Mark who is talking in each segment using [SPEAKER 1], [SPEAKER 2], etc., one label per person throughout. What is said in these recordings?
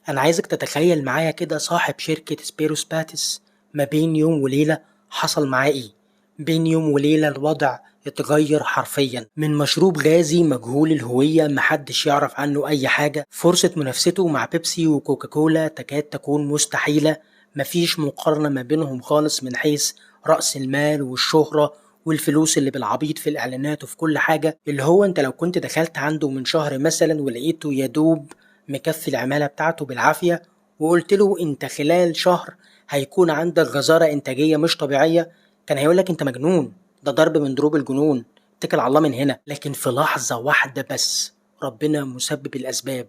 [SPEAKER 1] أنا عايزك تتخيل معايا كده صاحب شركة سبيروسباتس، ما بين يوم وليلة حصل معاه إيه؟ بين يوم وليلة الوضع اتغير حرفيا، من مشروب غازي مجهول الهوية محدش يعرف عنه أي حاجة، فرصة منافسته مع بيبسي وكوكاكولا تكاد تكون مستحيلة. مفيش مقارنة ما بينهم خالص من حيث رأس المال والشهرة والفلوس اللي بالعبيط في الإعلانات وفي كل حاجة. اللي هو أنت لو كنت دخلت عنده من شهر مثلا ولقيته يدوب مكفي العمالة بتاعته بالعافية، وقلت له انت خلال شهر هيكون عندك غزارة انتاجية مش طبيعية، كان هيقولك انت مجنون، ده ضرب من ضروب الجنون، اتكل على الله من هنا. لكن في لحظة واحدة بس ربنا مسبب الأسباب،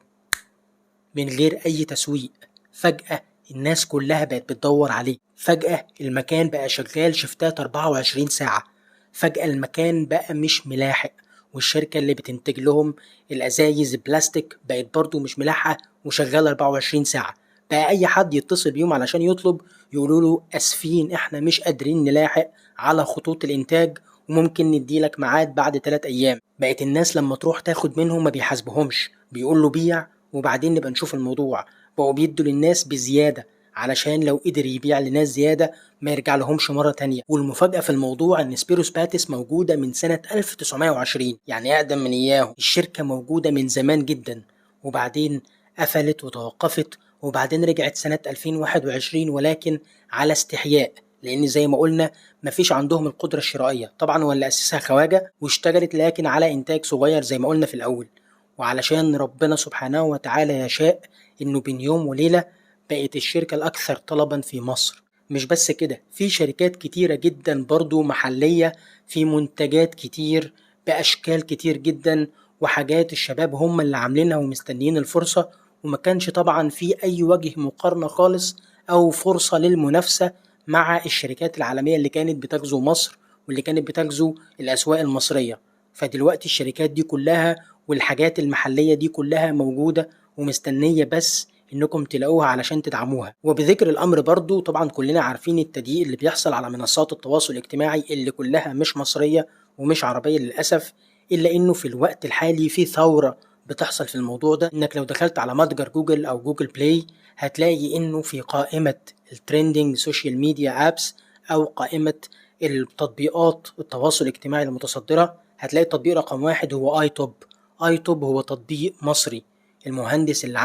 [SPEAKER 1] من غير أي تسويق، فجأة الناس كلها بقت بتدور عليه، فجأة المكان بقى شغال شفتات 24 ساعة، فجأة المكان بقى مش ملاحق، والشركة اللي بتنتج لهم الأزايز البلاستيك بقت برضو مش ملاحقة وشغالة 24 ساعة. بقى أي حد يتصل بيهم علشان يطلب يقولوا له أسفين إحنا مش قادرين نلاحق على خطوط الإنتاج، وممكن نديلك ميعاد بعد 3 أيام. بقت الناس لما تروح تاخد منهم ما بيحاسبهمش، بيقول له بيع وبعدين نبقى نشوف الموضوع. بقوا بيدوا للناس بزيادة علشان لو قدر يبيع لناس زيادة ما يرجع لهمش مرة تانية. والمفاجأة في الموضوع ان سبيروسباتس موجودة من سنة 1920، يعني اقدم من اياهم. الشركة موجودة من زمان جدا، وبعدين قفلت وتوقفت، وبعدين رجعت سنة 2021 ولكن على استحياء، لان زي ما قلنا مفيش عندهم القدرة الشرائية طبعا، ولا اسسها خواجة واشتغلت لكن على انتاج صغير زي ما قلنا في الاول. وعلشان ربنا سبحانه وتعالى يشاء انه بين يوم وليلة بقت الشركة الاكثر طلبا في مصر. مش بس كده، في شركات كتيرة جدا برضو محلية، في منتجات كتير باشكال كتير جدا وحاجات الشباب هم اللي عاملينها ومستنيين الفرصة، وما كانش طبعا في اي وجه مقارنة خالص او فرصة للمنافسة مع الشركات العالمية اللي كانت بتغزو مصر واللي كانت بتغزو الاسواق المصرية. فدلوقتي الشركات دي كلها والحاجات المحلية دي كلها موجودة ومستنية بس انكم تلاقوها علشان تدعموها. وبذكر الامر برضو طبعا كلنا عارفين التضييق اللي بيحصل على منصات التواصل الاجتماعي اللي كلها مش مصرية ومش عربية للأسف، الا انه في الوقت الحالي في ثورة بتحصل في الموضوع ده. انك لو دخلت على متجر جوجل او جوجل بلاي هتلاقي انه في قائمة الترندنج سوشيال ميديا ابس او قائمة التطبيقات التواصل الاجتماعي المتصدرة، هتلاقي التطبيق رقم 1 هو اي توب. اي توب هو تطبيق مصري، المهندس اللي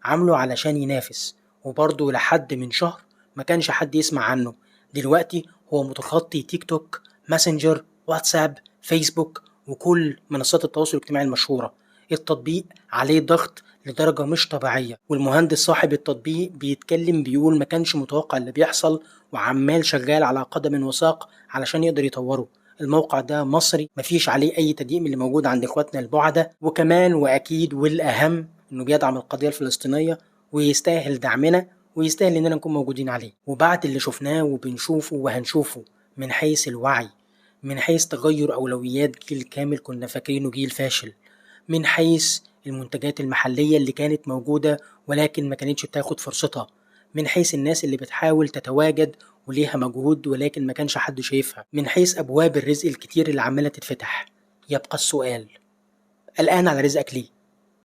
[SPEAKER 1] عامله علشان ينافس، وبرضه لحد من شهر ما كانش حد يسمع عنه. دلوقتي هو متخطي تيك توك، ماسنجر، واتساب، فيسبوك، وكل منصات التواصل الاجتماعي المشهورة. التطبيق عليه ضغط لدرجة مش طبيعية، والمهندس صاحب التطبيق بيتكلم بيقول ما كانش متوقع اللي بيحصل، وعمال شغال على قدم وساق علشان يقدر يطوره. الموقع ده مصري مفيش عليه اي تضييق من اللي موجود عند اخواتنا البعدة، وكمان واكيد والاهم انه بيدعم القضية الفلسطينية ويستاهل دعمنا ويستاهل اننا نكون موجودين عليه. وبعد اللي شفناه وبنشوفه وهنشوفه من حيث الوعي، من حيث تغير اولويات جيل كامل كنا فاكرينه جيل فاشل، من حيث المنتجات المحلية اللي كانت موجودة ولكن ما كانتش بتاخد فرصتها، من حيث الناس اللي بتحاول تتواجد وليها مجهود ولكن ما كانش حد شايفها، من حيث أبواب الرزق الكتير اللي عمالة تتفتح، يبقى السؤال: الآن على رزقك ليه؟